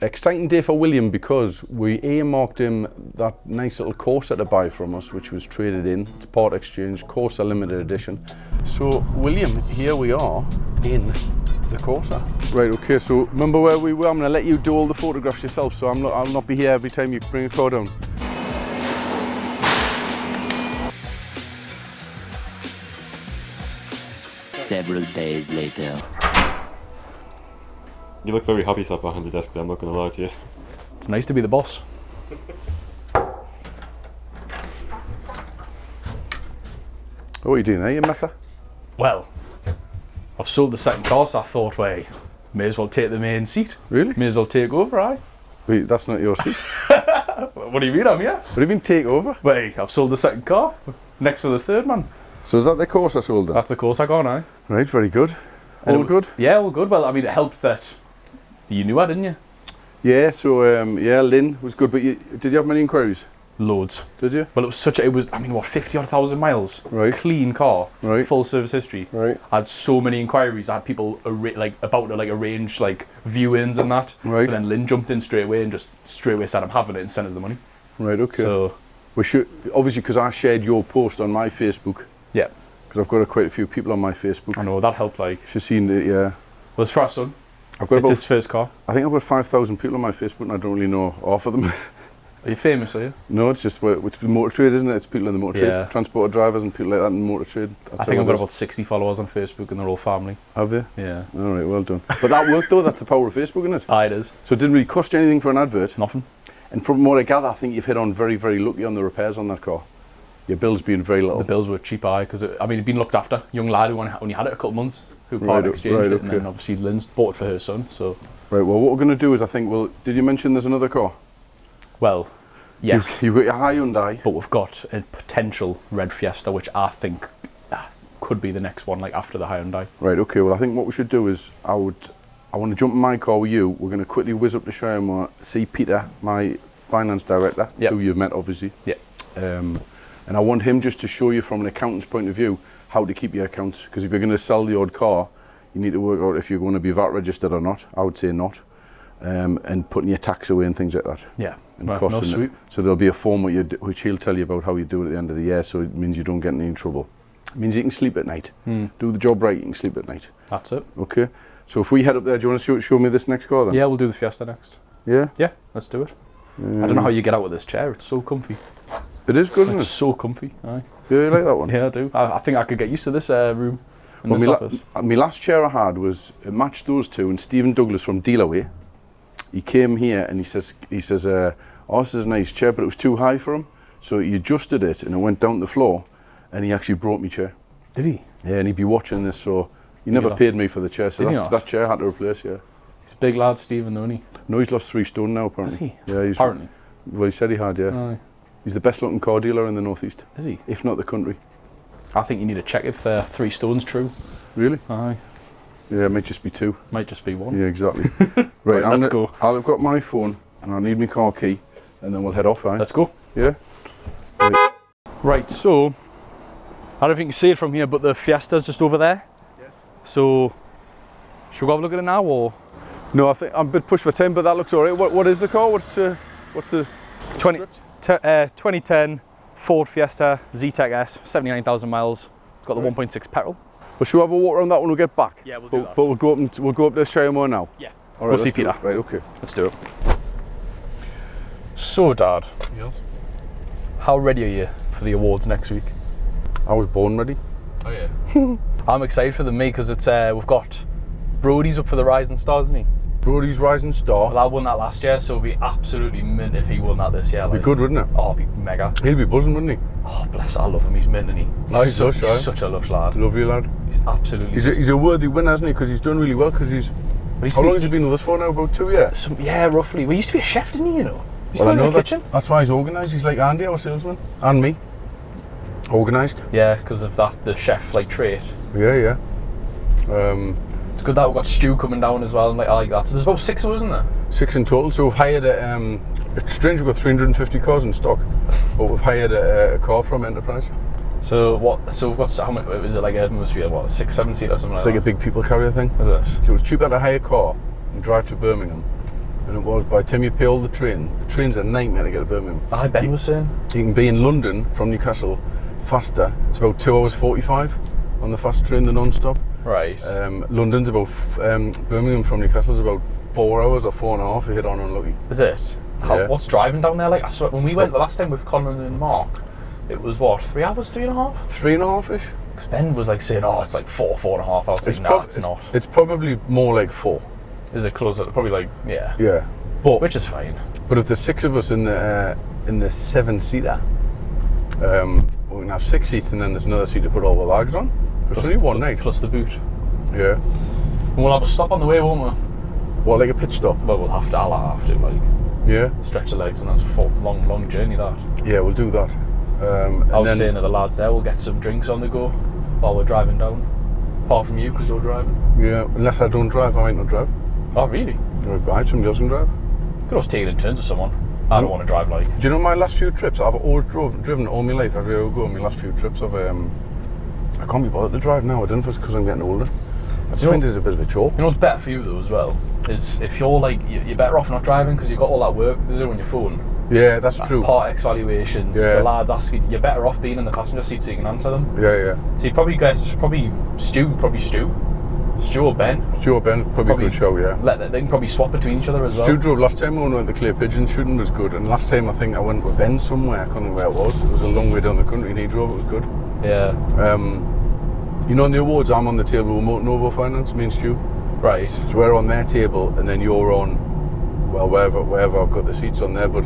exciting day for William because we earmarked him that nice little Corsa to buy from us, which was traded in. It's part exchange, Corsa limited edition. So William, here we are in the Corsa. Right, okay, so remember where we were? I'm going to let you do all the photographs yourself, so I'll not be here every time you bring a car down. Several days later. You look very happy sat behind the desk there, I'm not going to lie to you. It's nice to be the boss. What are you doing there, you messer? Well, I've sold the second car, so I thought, wait, may as well take the main seat. Really? May as well take over, aye? Wait, that's not your seat. What do you mean, I'm here? What do you mean take over? Wait, I've sold the second car. Next for the third, man. So is that the Corsa sold then? That's the course I got now. Right, very good. And All good? Yeah, all good. Well, I mean, it helped that you knew her, didn't you? Yeah, so yeah, Lynn was good, but did you have many inquiries? Loads. Did you? Well, it was, I mean, what, 50,000 miles? Right. Clean car. Right. Full service history. Right. I had so many inquiries. I had people about to arrange viewings and that. Right. But then Lynn jumped in straight away and just straight away said, I'm having it and sent us the money. Right, okay. So, we should, obviously, because I shared your post on my Facebook. yeah. Because I've got quite a few people on my Facebook. I know, that helped, She's seen it, yeah. Well, it's for our son. It's his first car. I think I've got 5,000 people on my Facebook and I don't really know half of them. Are you famous, are you? No, it's just it's motor trade, isn't it? It's people in the motor Yeah. trade. Transporter drivers and people like that in motor trade. I think I've got about 60 followers on Facebook and they're all family. Have you? Yeah. All right, well done. But that worked though, that's the power of Facebook, isn't it? Aye, it is. So it didn't really cost you anything for an advert. Nothing. And from what I gather, I think you've hit on very, very lucky on the repairs on that car. Your bill's been very little. The bills were cheap, aye, because I mean, it'd been looked after. Young lad who only had it a couple of months, who part exchanged it, and then obviously Lynn's bought it for her son. So. Right. Well, what we're going to do is, I think, did you mention there's another car? Well, yes. You've got your Hyundai. But we've got a potential red Fiesta, which I think could be the next one, after the Hyundai. Right. Okay. Well, I think what we should do is, I want to jump in my car with you. We're going to quickly whiz up to Shire, see Peter, my finance director, who you've met, obviously. Yeah. And I want him just to show you from an accountant's point of view how to keep your accounts. Because if you're going to sell the odd car, you need to work out if you're going to be VAT registered or not. I would say not. And putting your tax away and things like that. Yeah. And right, costs. No, sweet. So there'll be a form which he'll tell you about how you do it at the end of the year. So it means you don't get any trouble. It means you can sleep at night. Do the job right, you can sleep at night. That's it. Okay. So if we head up there, do you want to show me this next car then? Yeah, we'll do the Fiesta next. Yeah? Yeah, let's do it. I don't know how you get out with this chair. It's so comfy. It is good, isn't It's it? so comfy. Aye. Yeah, you like that one? Yeah, I do. I think I could get used to this room in this office. My last chair I had it matched those two, and Stephen Douglas from Dealerway, he came here and he says, oh, this is a nice chair, but it was too high for him. So he adjusted it and it went down the floor, and he actually brought me chair. Did he? Yeah, and he'd be watching this, so he never paid me for the chair, so that chair I had to replace, yeah. He's a big lad, Stephen, though, isn't he? No, he's lost 3 stone now, apparently. Is he? Yeah, apparently. Well, he said he had, yeah. Aye. He's the best looking car dealer in the northeast. Is he? If not the country. I think you need to check if 3 stone's true. Really? Aye. Yeah, it might just be 2. Might just be 1. Yeah, exactly. Right, let's go. I've got my phone and I need my car key, and then we'll head off, right? Let's go. Yeah? Right, so, I don't think you can see it from here, but the Fiesta's just over there. Yes. So, should we go have a look at it now, or? No, I think I'm a bit pushed for time, but that looks alright. What is the car? What's the 2010 Ford Fiesta Z-Tech S, 79,000 miles. It's got the 1.6 petrol. Well, should we have a walk around that when we get back? Yeah, we'll do that. But we'll go up to Shire now. Yeah. All right, Go see Peter. Right, okay. Let's do it. So, Dad. Yes? How ready are you for the awards next week? I was born ready. Oh yeah. I'm excited for them, mate, because it's we've got Brody's up for the Rising Stars, isn't he? Brody's Rising Star. Well, I won that last year, so it'd be absolutely mint if he won that this year. Be good, wouldn't it? Oh, it'd be mega. He'll be buzzing, wouldn't he? Oh, bless, I love him. He's mint, isn't he? No, he's lush, He's such a lush lad. Lovely lad. He's absolutely. He's a worthy winner, isn't he? Because he's done really well. Because how long has he been with us for now? About 2 years. Yeah, roughly. We used to be a chef, didn't he? You know. Well, I know that's why he's organised. He's like Andy, our salesman, and me. Organised. Yeah, because of that, the chef trait. Yeah. It's good that we've got Stu coming down as well, and I like that. So there's about 6 of us, isn't there? 6 in total. So we've hired it's strange, we've got 350 cars in stock, but we've hired a car from Enterprise. So what? So we've got how many? Is it it must be a 6-7 seater or something? It's like a big people carrier thing. Is it? It was cheaper to hire a car and drive to Birmingham than it was by the time you pay all the train's a nightmare to get to Birmingham. Ben was saying. You can be in London from Newcastle faster. It's about 2 hours 45 on the fast train, the non-stop. Right. London's about, Birmingham from Newcastle's about 4 hours or 4.5 if you hit on unlucky. Is it? Yeah. What's driving down there like? I swear, when we went the last time with Colin and Mark, it was what, 3 hours, 3.5? 3.5-ish? Because Ben was like saying, oh, it's like 4.5. I was like, nah, it's not. It's probably more like 4. Is it closer? Probably like, yeah. Yeah. But Which is fine. But if there's 6 of us in the 7-seater, we can have 6 seats and then there's another seat to put all the bags on. It's only one night. Plus the boot. Yeah. And we'll have a stop on the way, won't we? What, like a pit stop? Well, I'll have to, like, Yeah. stretch the legs, and that's a long journey, that. Yeah, we'll do that. I was saying to the lads there, we'll get some drinks on the go while we're driving down. Apart from you, because you're driving. Yeah, unless I don't drive, I might not drive. Oh, really? Right behind somebody else can drive. Could always take it in turns with someone. I don't want to drive, like. Do you know my last few trips? I've always driven all my life. Everywhere I go, my last few trips, I can't be bothered to drive now. I don't know if it's because I'm getting older. I just find it a bit of a chore. You know what's better for you, though, as well, is if you're like, you're better off not driving because you've got all that work to do on your phone. Yeah, that's true. Part X valuations, Yeah. the lads asking, you're better off being in the passenger seat so you can answer them. Yeah. So you probably get, Stu or Ben. Stu or Ben, probably a good show, yeah. They can probably swap between each other as well. Stu drove last time when we went to Clay Pigeon shooting, was good. And last time I think I went with Ben somewhere, I can't think where it was. It was a long way down the country and he drove, it was good. Yeah. You know, in the awards, I'm on the table with Novo Finance, me and Stu. Right. So we're on their table and then you're on, well, wherever I've got the seats on there. But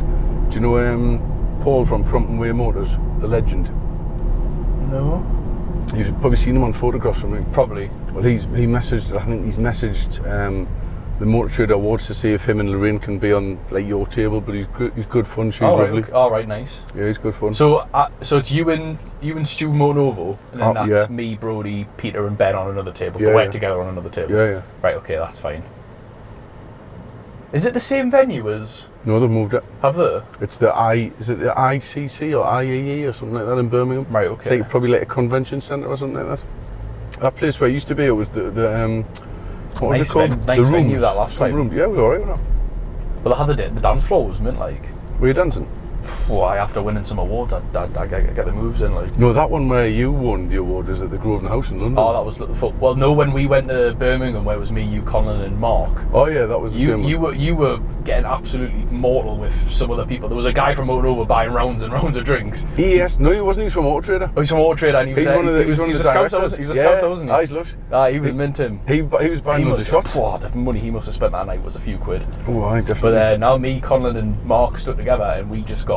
do you know Paul from Crumpton Way Motors, the legend? No. You've probably seen him on photographs from me. Probably. Well, I think he's messaged the Motor Trade Awards to see if him and Lorraine can be on like your table, but he's good fun, she's lovely. Okay. All right, nice. Yeah, he's good fun. So it's you and Stu Monovo, and then that's yeah. me, Brody, Peter and Ben on another table, Yeah, but we're yeah. together on another table. Yeah. Right, okay, that's fine. Is it the same venue as... No, they've moved it. Have they? It's the is it the ICC or IAE or something like that in Birmingham? Right, It's okay. like probably like a convention centre or something like that. That place where it used to be, it was the what was Nice it called? nice the venue rooms. that last Some time. Room. Yeah, it was alright, wasn't it? Well, I had the dance floor was mint, like... Were you dancing? Well, after winning some awards, I get the moves in, like... No, that one where you won the award is at the Grosvenor House in London. Oh, that was... Well, no, when we went to Birmingham, where it was me, you, Colin and Mark, Oh yeah, that was the same one. you were getting absolutely mortal with some other people. There was a guy from Motor buying rounds and rounds of drinks. Yes, no, he wasn't. He was from Auto Trader. Oh, he's from Auto Trader, and he was He's one of the he was a scouser, directors. he was a scouser, wasn't he? He's lush. He was minting. He was buying loads of shots. The money he must have spent that night was a few quid. Oh, I definitely. But now me, Colin and Mark stuck together and we just got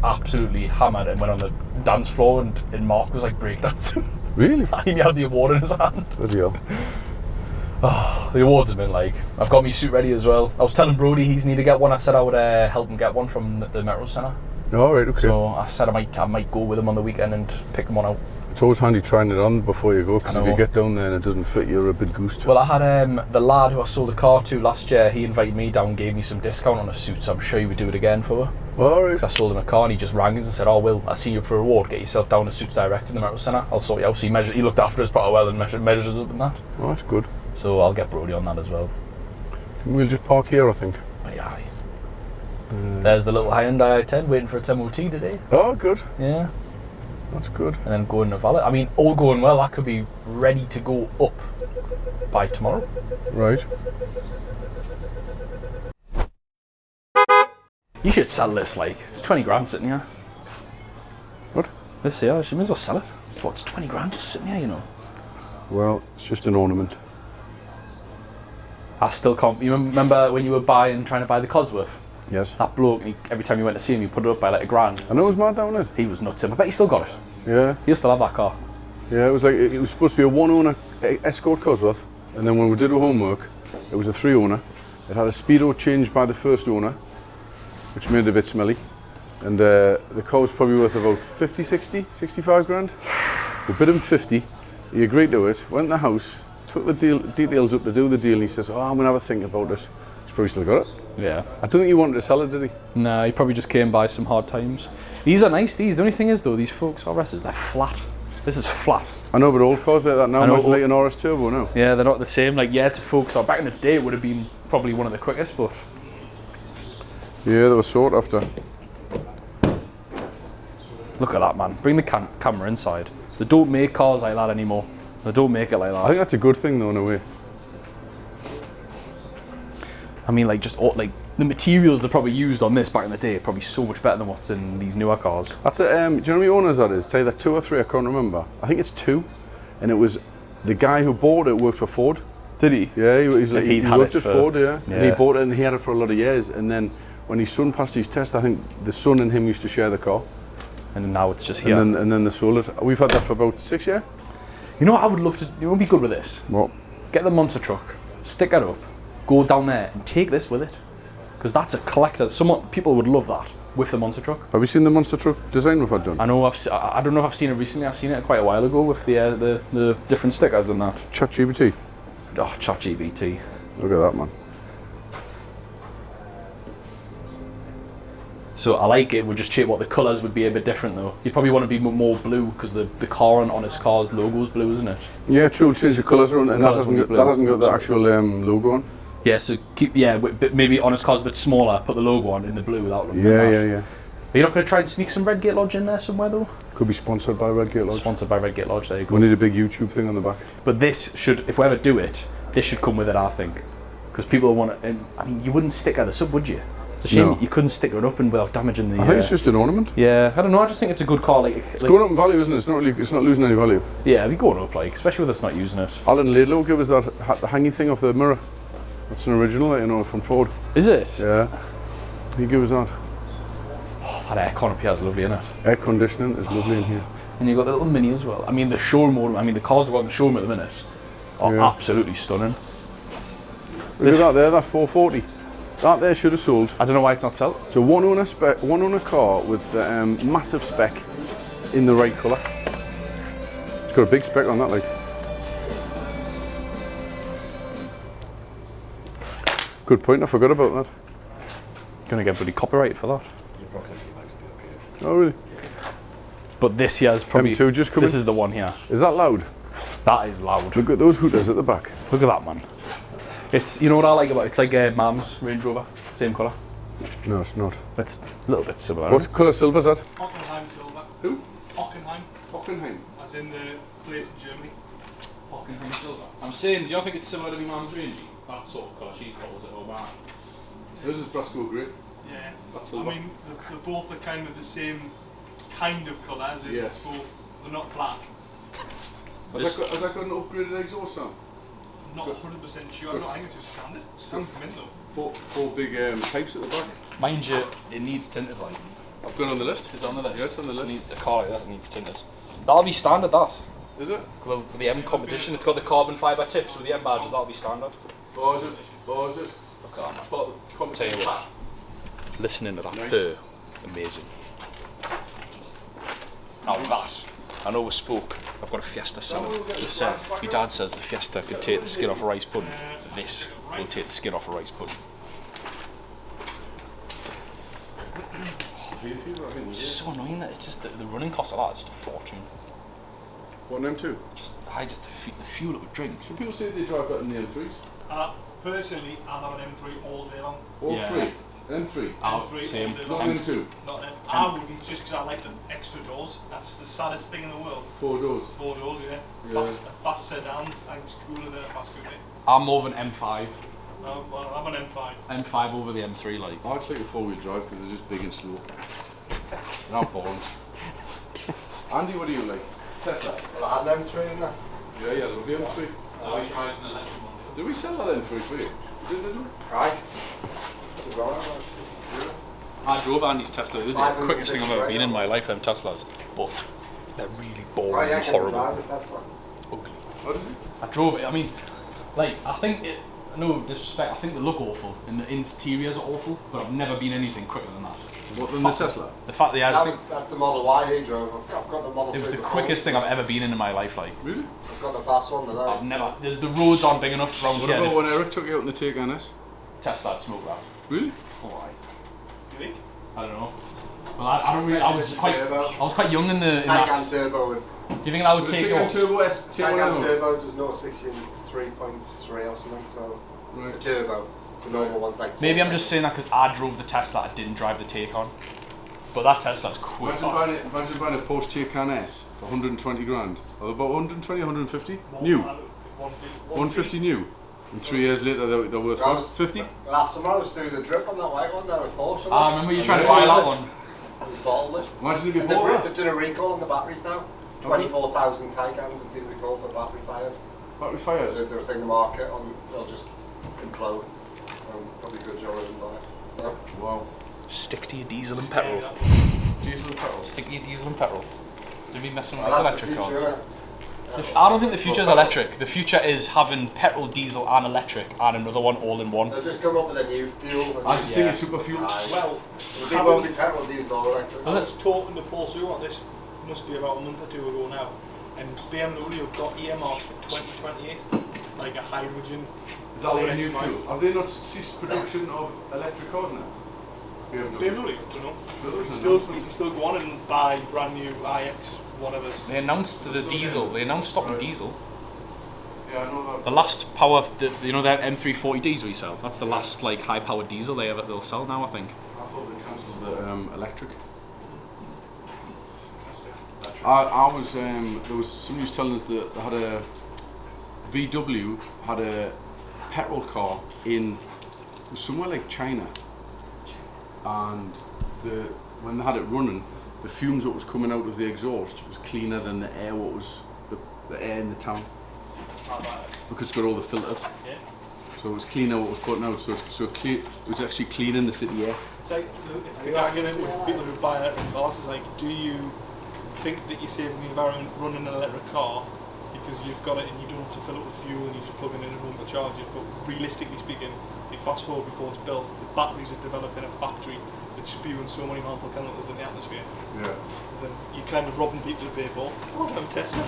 absolutely hammered and went on the dance floor and Mark was like breakdancing. Really? He had the award in his hand. Bloody hell. The awards have been like, I've got my suit ready as well. I was telling Brody he's need to get one. I said I would help him get one from the Metro Centre. Oh, right, okay. So I said I might go with him on the weekend and pick him one out. It's always handy trying it on before you go, because I if you know. get down there and it doesn't fit, you're a bit goosed. Well, I had the lad who I sold a car to last year, he invited me down, gave me some discount on a suit, so I'm sure he would do it again for her. All right. I sold him a car and he just rang us and said, oh, Will, I see you for a reward, get yourself down to Suits Direct in the Metro Centre, I'll sort you out. So he looked after us pretty well and measured us up and that. Oh, that's good. So I'll get Brody on that as well. We'll just park here, I think. But yeah. There's the little Hyundai i10 waiting for its MOT today. Oh, good. Yeah. That's good. And then go in the valet. I mean, all going well, that could be ready to go up by tomorrow. Right. You should sell this, like, it's 20 grand sitting here. What? This here, you may as well sell it. It's 20 grand just sitting here, you know. Well, it's just an ornament. I still can't. You remember when you were trying to buy the Cosworth? Yes. That bloke, every time you went to see him, you put it up by like £1,000. I know it was mad down it. He was nuts. I bet he still got it. Yeah. He'll still have that car. Yeah, it was like, it was supposed to be a one-owner Escort Cosworth, and then when we did our homework, it was a three-owner. It had a speedo changed by the first owner, which made it a bit smelly. And the car was probably worth about 50, 60, 65 grand. We bid him 50. He agreed to it, went in the house, took the details up to do the deal, and he says, oh, I'm going to have a think about it. He's probably still got it. Yeah. I don't think he wanted to sell it, did he? No, he probably just came by some hard times. These are nice, these. The only thing is, though, these folks RSs, they're flat. This is flat. I know, but old cars like that now, I know, imagine like an RS Turbo now. Yeah, they're not the same. Like, yeah, it's a folks car. Back in its day, it would have been probably one of the quickest, but Yeah, they were sought after. Look at that, man. Bring the camera inside. They don't make cars like that anymore. They don't make it like that. I think that's a good thing though, in a way. I mean, like, just like the materials they probably used on this back in the day are probably so much better than what's in these newer cars. That's a, do you know how many owners that is? It's either 2 or 3, I can't remember. I think it's 2. And it was the guy who bought it worked for Ford. Did he? Yeah, he worked at Ford, yeah. Yeah. And he bought it and he had it for a lot of years. And then when his son passed his test, I think the son and him used to share the car. And now it's just here. And then they sold it. We've had that for about 6 years. You know what I would love to, you know what would be good with this? What? Get the monster truck, stick it up, go down there and take this with it. Because that's a collector. People would love that with the monster truck. Have you seen the monster truck design we've had done? I know. I don't know if I've seen it recently. I've seen it quite a while ago with the different stickers and that. ChatGPT. Oh, ChatGPT. Look at that, man. So I like it. We'll just check what the colours would be a bit different though. You probably want to be more blue because the car on his car's logo is blue, isn't it? Yeah, true. Change the colours around, and that Colours will be hasn't blue. got the actual logo on. Yeah. So but maybe on his car's a bit smaller. Put the logo on in the blue. That would look Yeah, nice. yeah, yeah. Are you not going to try and sneak some Redgate Lodge in there somewhere though? Could be sponsored by Redgate Lodge. Sponsored by Redgate Lodge. There you go. We need a big YouTube thing on the back. But this should, if we ever do it, this should come with it, I think. Because people want to, I mean, you wouldn't stick this up, would you? It's a shame No. you couldn't stick it up and without damaging the... I think it's just an ornament. Yeah, I don't know, I just think it's a good car. It's going up in value, isn't it? It's not losing any value. Yeah, it'd be going up, like, especially with us not using it. Alan Laidlaw gave us the hanging thing off the mirror. That's an original, you know, from Ford. Is it? Yeah. He gave us that. Oh, that aircon up here is lovely, isn't it? Air conditioning is lovely in here. And you've got the little Mini as well. I mean, the showroom, the cars we've got in the showroom at the minute are Yeah. absolutely stunning. Look at that there, that 440. That there should have sold. I don't know why it's not sold. It's a one owner car with massive spec in the right colour. It's got a big spec on that, like. Good point, I forgot about that. Gonna get bloody copyrighted for that. Oh really? But this here is probably, M2 just coming. this is the one here. Is that loud? That is loud. Look at those hooters at the back. Look at that, man. It's, you know what I like about it? It's like Mam's Range Rover, same colour. No, it's not. It's a little bit similar. What colour silver is that? Hockenheim silver. Who? Hockenheim, Hockenheim. as in the place in Germany. Hockenheim silver. I'm saying, do you think it's similar to my Mam's Range? That sort of colour she calls it, over. This is Brasco grey. Yeah. That's I silver. mean, they're both are kind of the same kind of colour, as in Yes. both, they're not black. Has that got an upgraded exhaust sound? Not 100% sure. I think it's just standard. Standard mint though. Four big pipes at the back. Mind you, it needs tinted light. I've got it on the list. It's on the list. Yeah, it's on the list. It needs a car like that needs tinted. That'll be standard, that. Is it? For the M competition, it's got the carbon fibre tips with the M badges, that'll be standard. Oh, is it? Oh, is it? Look at that, man. But, Tell you what, listening to that Nice. purr, amazing. Now that, I know we spoke, I've got a Fiesta selling. They said, my dad says the Fiesta could take the skin off a rice pudding. This will take the skin off a rice pudding. It's just so annoying that it's just the running cost of that is just a fortune. What, an M2? Just the fuel it would drink. Some people say they drive better than the M3s. Personally, I have an M3 all day long. All Yeah. three. M3. M3 same. all day Not long. an M2. Not an M. I wouldn't, just because I like the extra doors. That's the saddest thing in the world. 4 doors. 4 doors, yeah. Yeah. Fast sedans, I think it's cooler than a fast coupe. I'm more of an M5. No, well, I have an M5. M5 over the M3, like. I just like a 4-wheel drive because they're just big and slow. They're not bones. Andy, what do you like? Tesla. Well, I had an M3 in there. Yeah, yeah, there'll be M3. Oh, he drives an electric one. Did we sell that M3 for you? Did we? Right. I drove Andy's Tesla. It was the quickest thing I've ever been in my life, them Teslas. But they're really boring and horrible. Ugly. Oh, did you? I drove it, I mean, like, I think it, no disrespect, I think they look awful and the interiors are awful, but I've never been anything quicker than that. What, than the Tesla? The fact that I just think That's the Model Y he drove. I've got the Model it was 3 the before. quickest thing I've ever been in my life, like. Really? I've got the fast one today. I've never, the roads aren't big enough around What here. about when Eric took you out in the Taycan S? Tesla had smoke that. Really? Alright. You think? I don't know. Well, I don't really, I was quite young in the, in Taycan that. Turbo would. Do you think that would The take Taycan yours? Turbo S, Taycan T1M. Turbo does no 60 in 3.3 or something, so Right. the Turbo. The normal one's like. Maybe I'm just saying that because I drove the Tesla, I didn't drive the Taycan. But that Tesla's quick. Imagine buying a Porsche Taycan S for 120 grand. Or about 120, 150? New. 150 new. And 3 years later they're worth what? 50? Last summer I was through the drip on that white one down at Porsche. I remember you tried to buy that one. It was bottled. Imagine if you And bought they've that. done a recall on the batteries now. 24,000 Taycans have been recalled for battery fires. Battery fires? They're a thing in the market on, they'll just implode. So probably a good job I didn't buy it. Yeah. Wow. Stick to your diesel and petrol. Diesel and petrol. Stick to your diesel and petrol. Don't be messing with Well, electric that's the future, cars. innit? I don't think the future is electric. The future is having petrol, diesel and electric and another one all in one. They'll just come up with a new fuel. I just think it's super fuel. Well, It won't be petrol, diesel or electric. I was talking to Paul Stewart, this must be about a month or two ago now, and BMW have got earmarked for 2028, like a hydrogen. Is that like a powered new X5. fuel? Have they not ceased production of electric cars now? BMW, I don't know. Sure, isn't Still, it? you can still go on and buy brand new iX, whatever's. They announced the diesel. They announced stopping diesel. Yeah, I know that. The last power, you know, that M340Ds we sell. That's the last like high-powered diesel they'll sell now, I think. I thought they cancelled the electric. I was there was somebody who was telling us that they had a VW had a petrol car in somewhere like China, and when they had it running, the fumes that was coming out of the exhaust was cleaner than the air what was the air in the town, because it's got all the filters. Yeah. So it was cleaner what was putting out. So it was actually cleaning the city air. It's like it's the argument with people who buy electric cars. Is like, do you think that you're saving the environment running an electric car because you've got it and you don't have to fill it with fuel and you just plug it in at home to charge it? But realistically speaking, if you fast forward before it's built, the batteries are developed in a factory that's spewing so many harmful chemicals in the atmosphere. Yeah. Then you're kind of robbing people to pay for. Oh, I'm Tesla.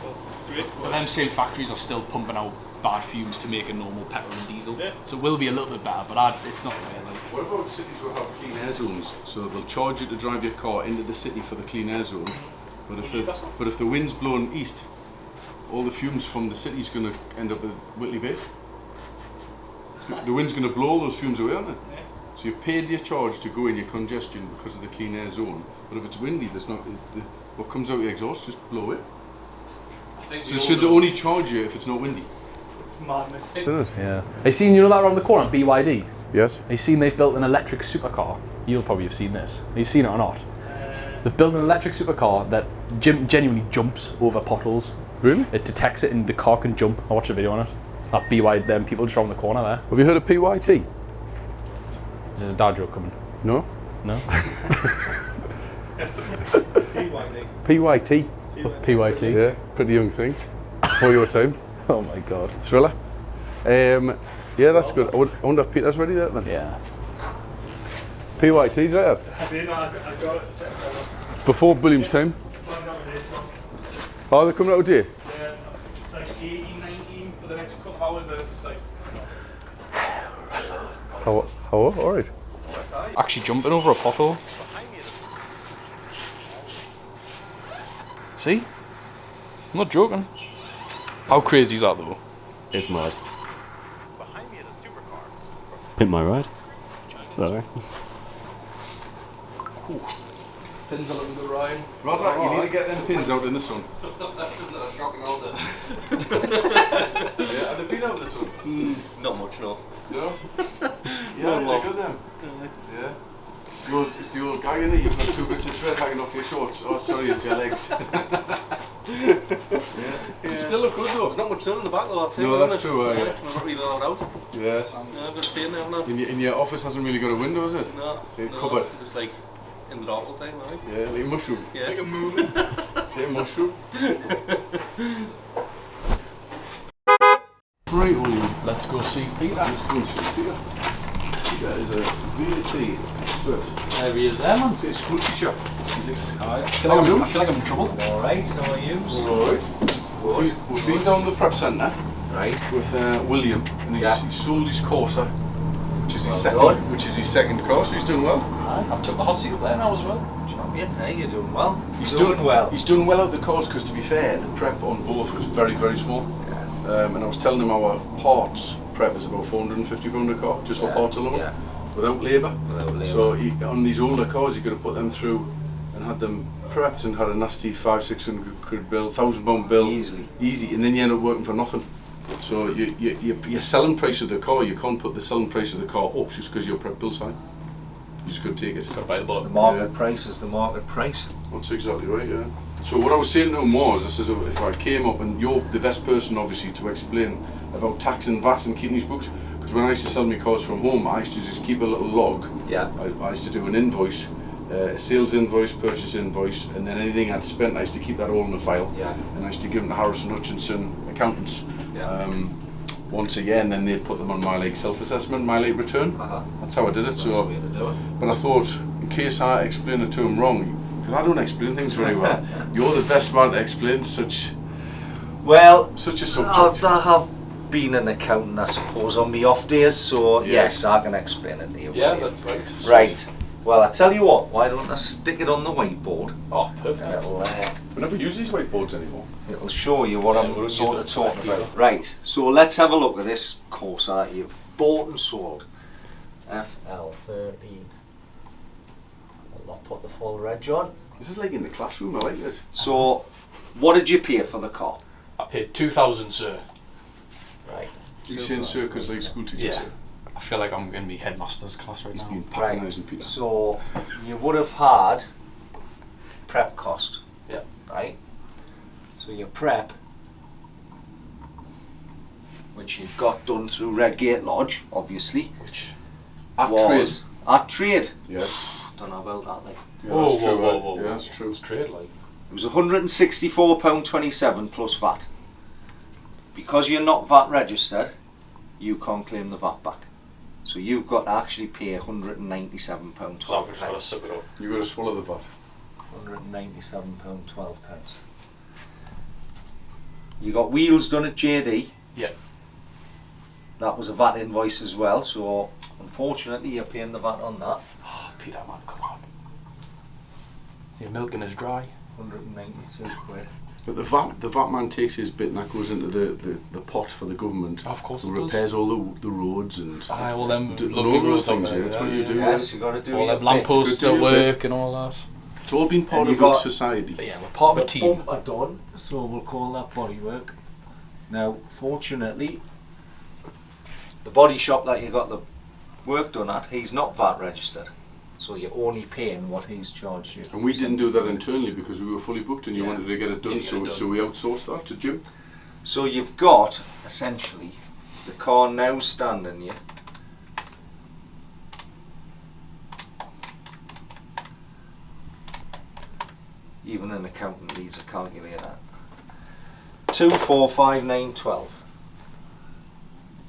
So great. But them same factories are still pumping out bad fumes to make a normal petrol and diesel. Yeah. So it will be a little bit better, but it's not really. What about cities who have clean air zones? So they'll charge you to drive your car into the city for the clean air zone, but if the wind's blowing east, all the fumes from the city's going to end up at Whitley Bay. The wind's going to blow all those fumes away, aren't it? Yeah. So you've paid your charge to go in your congestion because of the clean air zone, but if it's windy, there's not what comes out of the exhaust just blow it. I think So should they only charge you if it's not windy? It's madness. Yeah. Have you seen, you know that around the corner, BYD? Yes. Have you seen they've built an electric supercar? You'll probably have seen this. Have you seen it or not? They've built an electric supercar that genuinely jumps over potholes. Really? It detects it and the car can jump. I watched a video on it. That BYD, them people just around the corner there. Have you heard of PYT? This is a dad joke coming. No. No? BYD. PYT. PYT? Yeah, pretty young thing. Before your time. Oh my god. Thriller. Yeah, that's good. I wonder if Peter's ready there then. Yeah. PYT's right. I did. I got it. At the second time. Before William's time. Planned out with this one. Oh, they're coming out today. Yeah, it's like 18, 19 for the next couple of hours. Then it's like. How? All right. Actually jumping over a pothole. See? I'm not joking. How crazy is that though? It's mad. Pimp my ride. There. Pins are looking good, Ryan. Rosa, you need to get them pins out in the sun. Yeah, have they been out in the sun? Not much, no. No? Yeah, they're good then. Yeah. It's the old guy in it, you've got 2 bits of thread hanging off your shorts. Oh, sorry, it's your legs. Yeah. You still look good though. There's not much sun in the back though, I'll tell No, you. that's true, yeah. I'm not really allowed out. Yes. Yeah, I've got to stay in there now. In your office hasn't really got a window, is it? No, So you're no, covered. just like in the dark all the time, right? Yeah, like a mushroom. Yeah. Like a movie. Say a mushroom. Right, William. Let's go see Peter. Let's go and see Peter. Peter is a VAT expert. There he is there, man. It's a school teacher. I feel like I'm in trouble. Alright, how are you? Alright. We've been down to the prep centre Right. with William, and he's sold his Corsa, which is his Well which is his second car, so he's doing well. I've took the hot seat up there now as well. Champion, hey, you're doing well. He's doing well. He's done well out the cars because, to be fair, the prep on both was very, very small. And I was telling him our parts prep is about £450 a car, just for Yeah, parts alone, yeah. without labour. Without labour. So on these older cars, you've got to put them through and had them prepped and had a nasty 500-600 bill, £1,000 bill, easy, and then you end up working for nothing. So your selling price of the car, you can't put the selling price of the car up just because your prep bill's high. You just got to take it. Got to buy the bullet. The market price is the market price. That's exactly right, yeah. So what I was saying to him was, I said, if I came up, and you're the best person obviously to explain about tax and VAT and keeping these books, because when I used to sell my cars from home, I used to just keep a little log. Yeah. I used to do an invoice, a sales invoice, purchase invoice, and then anything I'd spent, I used to keep that all in a file. Yeah. And I used to give them to Harrison Hutchinson accountants. Yeah. Once a year, and then they'd put them on my like self-assessment, my late return. That's how I did it. That's the way to do it. But I thought, in case I explain it to him wrong, because I don't explain things very well, you're the best man to explain such a subject. I have been an accountant, I suppose, on my off days, so yes, I can explain it to you. Yeah, that's right. Right. Well, I tell you what, why don't I stick it on the whiteboard? Oh, perfect. And We never use these whiteboards anymore. it'll show you what Yeah, I'm we'll sort of use it talking exactly. about. Right, so let's have a look at this Corsa that you've bought and sold. FL13. I'll not put the full reg on. This is like in the classroom, I like this. So, what did you pay for the car? I paid 2,000, sir. Right. You saying circus like school teachers? Yeah. I feel like I'm going to be headmaster's class right He's now. been Right. patronising people. So, you would have had prep cost. Yeah. Right? So your prep, which you got done through Redgate Lodge, obviously, Which? At was trade. at trade. Yeah. Don't know about that, like. Yeah, Whoa, that's true. whoa, whoa, whoa, Yeah, whoa. that's true. It's trade like. It was £164.27 plus VAT. Because you're not VAT registered, you can't claim the VAT back. So you've got to actually pay £197.12. So I've just got to suck it up. You got to swallow the VAT. £197.12. You got wheels done at JD. Yeah. That was a VAT invoice as well, so unfortunately you're paying the VAT on that. Oh, Peter, man, come on. Your milking is dry. 192 quid. But the VAT man takes his bit and that goes into the pot for the government. Of course it Who does. repairs all the roads and Aye, all them do lovely all those roads things. out Yeah, there, that's what yeah, you do. yeah. Yes, you got to do All your them lampposts Good to at do, work and all that. It's all been part And of you got- good society. But yeah, we're part of a team. Bumper done, so we'll call that bodywork. Now, fortunately, the body shop that you got the work done at, he's not VAT registered, so you're only paying what he's charged you. And we didn't do that internally because we were fully booked and you Yeah. wanted to get it done, Yeah, get it done. so we outsourced that to Jim. So you've got essentially the car now standing here. Even an accountant needs a calculator. 245912.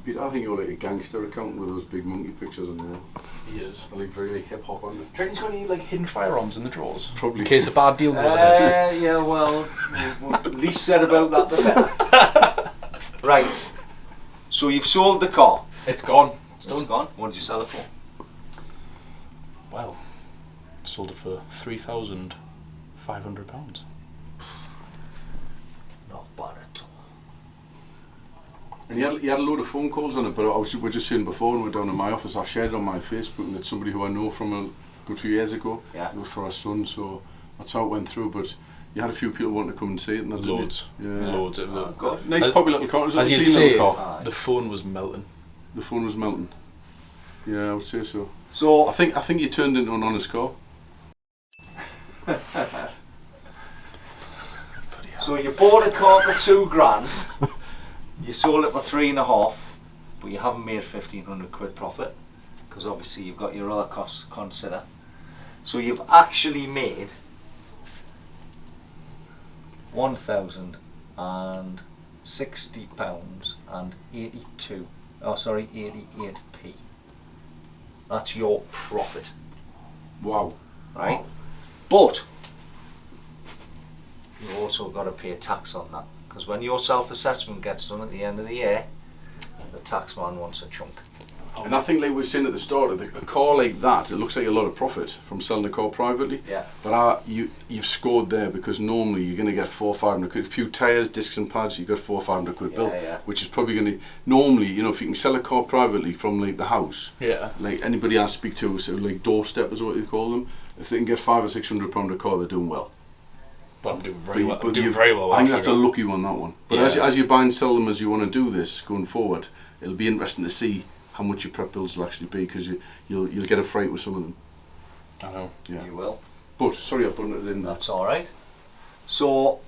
Pete, I think you're like a gangster accountant with those big monkey pictures on there. He is. I like very like, hip hop on it. Do you reckon he's got any like hidden firearms in the drawers? Probably. In case a bad deal goes ahead. Yeah, well, the least said about that the better. Right. So you've sold the car. It's gone. It's It's done. gone. What did you sell it for? Well, sold it for £3,500. Not bad at all. And he had a load of phone calls on it, but we were just saying before when we were down in my office, I shared it on my Facebook and it's somebody who I know from a good few years ago. Yeah. It was for our son, so that's how it went through. But you had a few people wanting to come and see it, and that didn't Loads. it? Yeah. Loads of them. Good. Nice, poppy little car. It was a As little you'd clean say, little car. Aye. the phone was melting. The phone was melting. Yeah, I would say so. So I think you turned into an honest car. So you bought a car for £2,000, you sold it for 3.5, but you haven't made 1,500 quid profit because obviously you've got your other costs to consider. So you've actually made £1,060 and 88p. That's your profit, Wow. right? But you also got to pay tax on that because when your self-assessment gets done at the end of the year, the tax man wants a chunk. And I think, like we were saying at the start, a car like that, it looks like a lot of profit from selling a car privately. Yeah. But you've scored there, because normally you're going to get 400 or 500 quid. A few tyres, discs and pads, you got 400 or 500 quid bill, which is probably going to, normally, you know, if you can sell a car privately from like the house, like anybody I speak to, so like doorstep is what you call them, if they can get £500 or £600 a car, they're doing well. But I'm doing very well. I'm doing very well. I think that's a lucky one, that one. But as you buy and sell them as you want to do this going forward, it'll be interesting to see how much your prep bills will actually be, because you'll get a fright with some of them. I know. Yeah. You will. But sorry, I've put it in. That's all right. So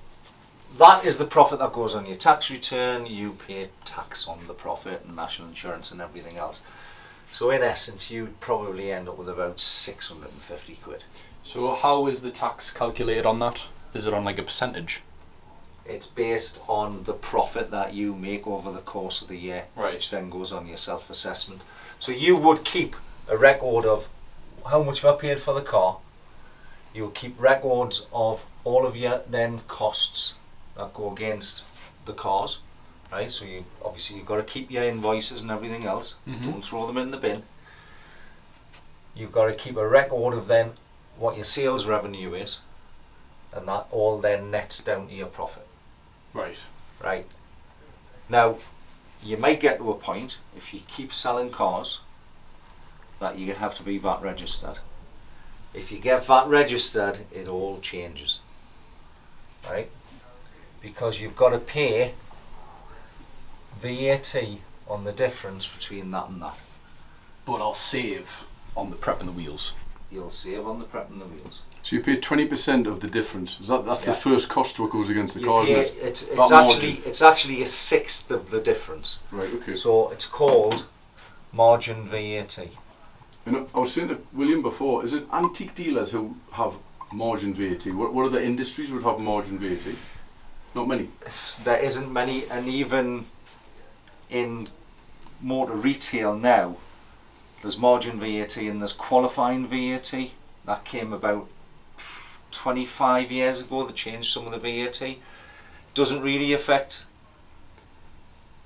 that is the profit that goes on your tax return. You pay tax on the profit and national insurance and everything else. So in essence, you'd probably end up with about 650 quid. So how is the tax calculated on that? Is it on like a percentage? It's based on the profit that you make over the course of the year, which then goes on your self-assessment. So you would keep a record of how much have I paid for the car. You will keep records of all of your then costs that go against the cars, right? So you obviously you've got to keep your invoices and everything else. Don't throw them in the bin. You've got to keep a record of then what your sales revenue is, and that all then nets down to your profit. Right. Now, you might get to a point, if you keep selling cars, that you have to be VAT registered. If you get VAT registered, it all changes. Right? Because you've got to pay VAT on the difference between that and that. But I'll save on the prep and the wheels. You'll save on the prep and the wheels. So you pay 20% of the difference. That's the first cost what goes against the car, isn't it? It's actually a sixth of the difference. Right, okay. So it's called margin VAT. And I was saying to William before, is it antique dealers who have margin VAT? What other industries would have margin VAT? Not many. There isn't many, and even in motor retail now, there's margin VAT and there's qualifying VAT. That came about 25 years ago. They changed some of the VAT. Doesn't really affect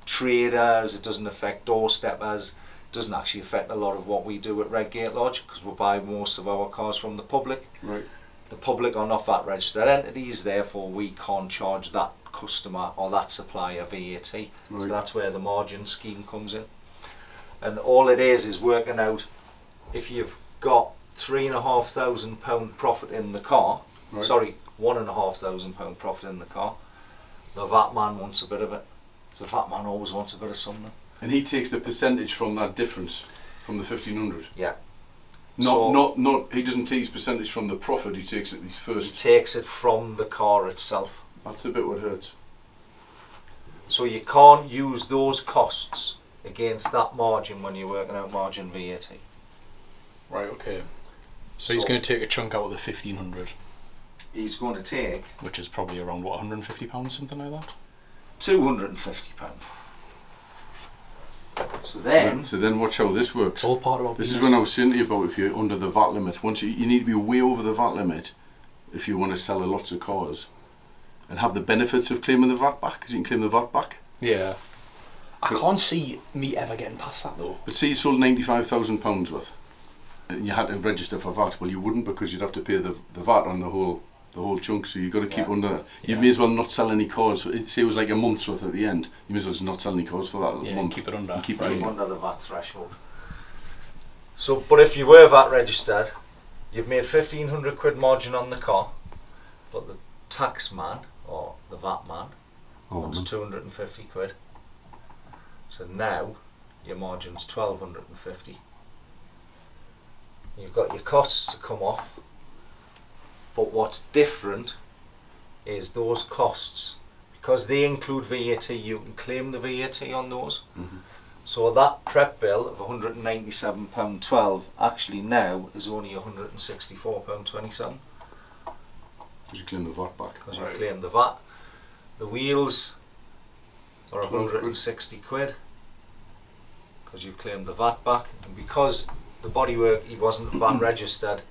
traders, it doesn't affect doorsteppers, it doesn't actually affect a lot of what we do at Redgate Lodge, because we buy most of our cars from the public. Right. The public are not VAT registered entities, therefore we can't charge that customer or that supplier VAT. Right. So that's where the margin scheme comes in. And all it is working out if you've got £3,500 profit in the car, sorry, £1,500 profit in the car, the VAT man wants a bit of it. So the VAT man always wants a bit of something. And he takes the percentage from that difference, from the 1,500. Yeah. Not. He doesn't take his percentage from the profit. He takes it first. He takes it from the car itself. That's the bit what hurts. So you can't use those costs against that margin when you're working out margin VAT. Right. Okay. So he's going to take a chunk out of the 1,500. He's going to take, which is probably around what, £150, something like that. £250. So then watch how this works. It's all part of this is when I was saying to you about if you're under the VAT limit. Once you need to be way over the VAT limit if you want to sell lots of cars and have the benefits of claiming the VAT back, because you can claim the VAT back. Yeah. I can't see me ever getting past that though. But say you sold £95,000 worth and you had to register for VAT. Well, you wouldn't, because you'd have to pay the VAT on the whole chunk, so you've got to keep under. You may as well not sell any cars. Say it was like a month's worth at the end. You may as well just not sell any cars for that month. Keep it under. And keep it under the VAT threshold. So, but if you were VAT registered, you've made 1,500 quid margin on the car, but the tax man or the VAT man wants 250 quid. So now your margin's 1,250. You've got your costs to come off. But what's different is those costs, because they include VAT, you can claim the VAT on those. So that prep bill of £197.12 actually now is only £164.27. Because you claim the VAT back. Because you claim the VAT. The wheels are 160 quid, because you claimed the VAT back. And because the bodywork, he wasn't VAT registered,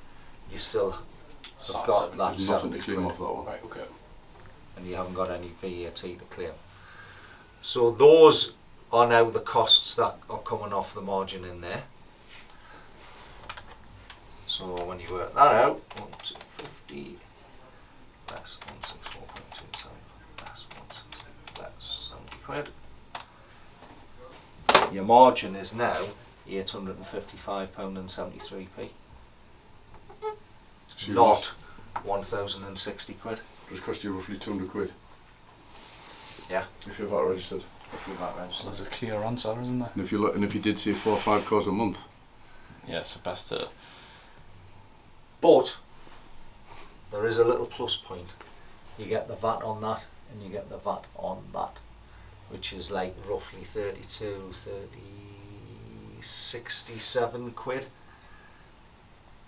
you still have got that There's nothing to claim off that one. Right, okay. And you haven't got any VAT to claim. So those are now the costs that are coming off the margin in there. So when you work that out, 1250 less 164.27 less 160 less 70 quid. Your margin is now £855.73p. Not 1,060 quid. It's cost you roughly 200 quid. Yeah. If you're VAT registered. If you're VAT registered. There's a clear answer, isn't there? And if you look, and if you did say 4 or 5 cars a month. Yeah, so best to. But there is a little plus point. You get the VAT on that and you get the VAT on that, which is like roughly 67 quid.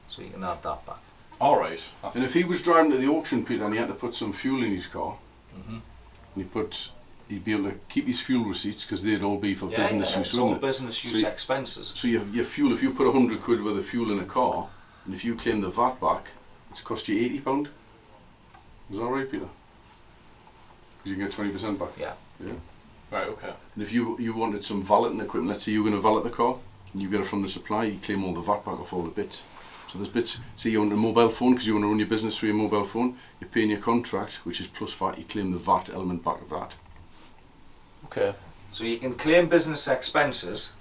So you can add that back. Alright. And if he was driving to the auction, Peter, and he had to put some fuel in his car, and he'd be able to keep his fuel receipts because they'd all be for business use, it's all wouldn't it? business use expenses. So your fuel, if you put 100 quid worth of fuel in a car, and if you claim the VAT back, it's cost you £80. Is that right, Peter? Because you can get 20% back. Yeah. Yeah. Right, okay. And if you wanted some valeting equipment, let's say you're going to valet the car, and you get it from the supplier, you claim all the VAT back off all the bits. So there's bits, say you want a mobile phone because you want to run your business through your mobile phone, you're paying your contract, which is plus VAT, you claim the VAT element back of that. Okay. So you can claim business expenses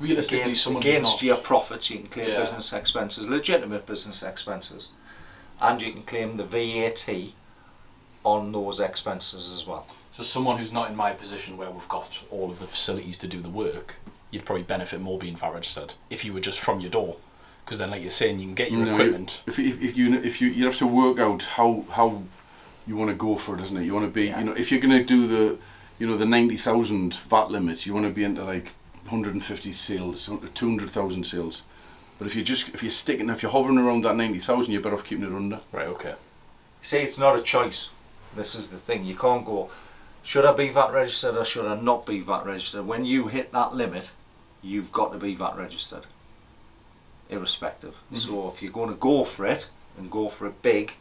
Realistically, against your profits. You can claim business expenses, legitimate business expenses, and you can claim the VAT on those expenses as well. So someone who's not in my position where we've got all of the facilities to do the work, you'd probably benefit more being VAT registered if you were just from your door, because then, like you're saying, you can get your equipment. If you have to work out how you want to go for it, isn't it? You want to be, if you're going to do the 90,000 VAT limit, you want to be into like 150 sales, 200,000 sales. But if you're hovering around that 90,000, you're better off keeping it under. Right. Okay. See, it's not a choice. This is the thing. You can't go, should I be VAT registered or should I not be VAT registered? When you hit that limit, you've got to be VAT registered, irrespective. So if you're going to go for it and go for it big,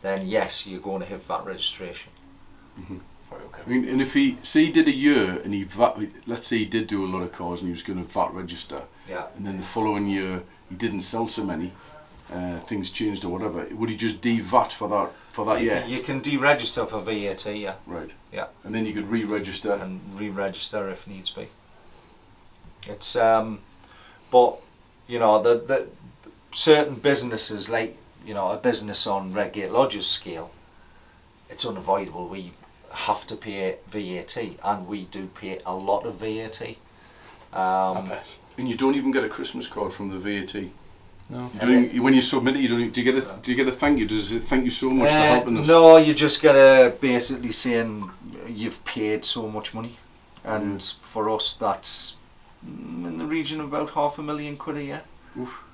then yes, you're going to hit VAT registration. Right, okay. I mean, and if he did a year and let's say he did do a lot of cars and he was going to VAT register, and then the following year he didn't sell so many, things changed or whatever, would he just de-VAT for that year? You can deregister for VAT, yeah. Right. Yeah. And then you could re-register. And re-register if needs be. It's but the certain businesses, like a business on Redgate Lodge's scale, it's unavoidable. We have to pay VAT, and we do pay a lot of VAT. I bet. And you don't even get a Christmas card from the VAT. No. When you submit it, do you get a thank you? Does it thank you so much for helping us? No, you just get a basically saying you've paid so much money, and for us that's in the region of about £500,000 a year. Oof.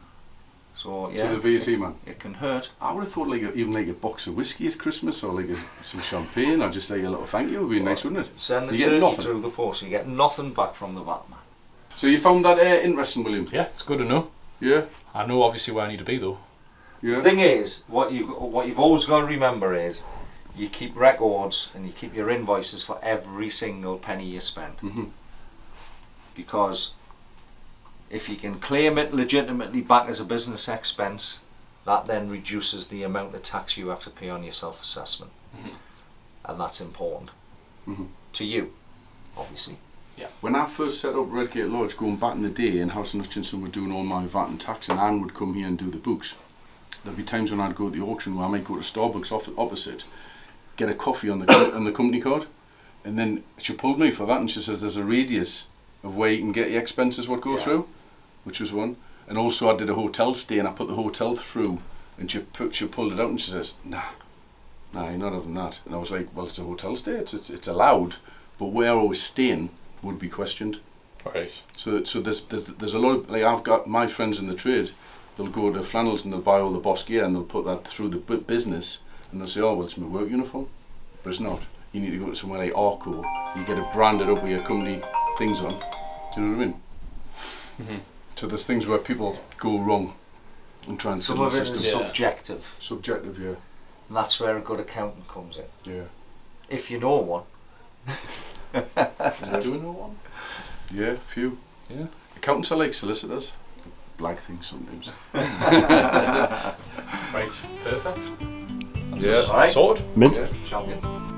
So yeah, to the VAT man, it can hurt. I would have thought even like a box of whiskey at Christmas or like some champagne, or just like a little thank you would be nice, wouldn't it? Send the You get turkey nothing. through the post. You get nothing back from the VAT man. So you found that interesting, William? Yeah, it's good to know. Yeah. I know obviously where I need to be though. Yeah. The thing is, what you've always got to remember is, you keep records and you keep your invoices for every single penny you spend. Because if you can claim it legitimately back as a business expense, that then reduces the amount of tax you have to pay on your self-assessment. And that's important to you, obviously. Yeah. When I first set up Redgate Lodge, going back in the day, and House and Hutchinson were doing all my VAT and tax, and Anne would come here and do the books, there'd be times when I'd go to the auction where I might go to Starbucks opposite, get a coffee on the company card, and then she pulled me for that, and she says there's a radius of where you can get your expenses what go through, which was one. And also I did a hotel stay and I put the hotel through, and she pulled it out and she says, nah, you're not having that. And I was like, well, it's a hotel stay, it's allowed, but where I was staying would be questioned. Right. So there's a lot of, like, I've got my friends in the trade, they'll go to Flannels and they'll buy all the Boss gear and they'll put that through the business, and they'll say, oh well, it's my work uniform, but it's not. You need to go to somewhere like Arco, you get it branded up with your company things on. Do you know what I mean? So there's things where people go wrong and try and Some fiddle of the it system. is subjective. Subjective, yeah. And that's where a good accountant comes in. Yeah. If you know one. Do we know one? Yeah, few. Yeah. Accountants are like solicitors. Black things sometimes. Right, perfect. Yeah, Right. sorted. Mint. Yeah. Champion.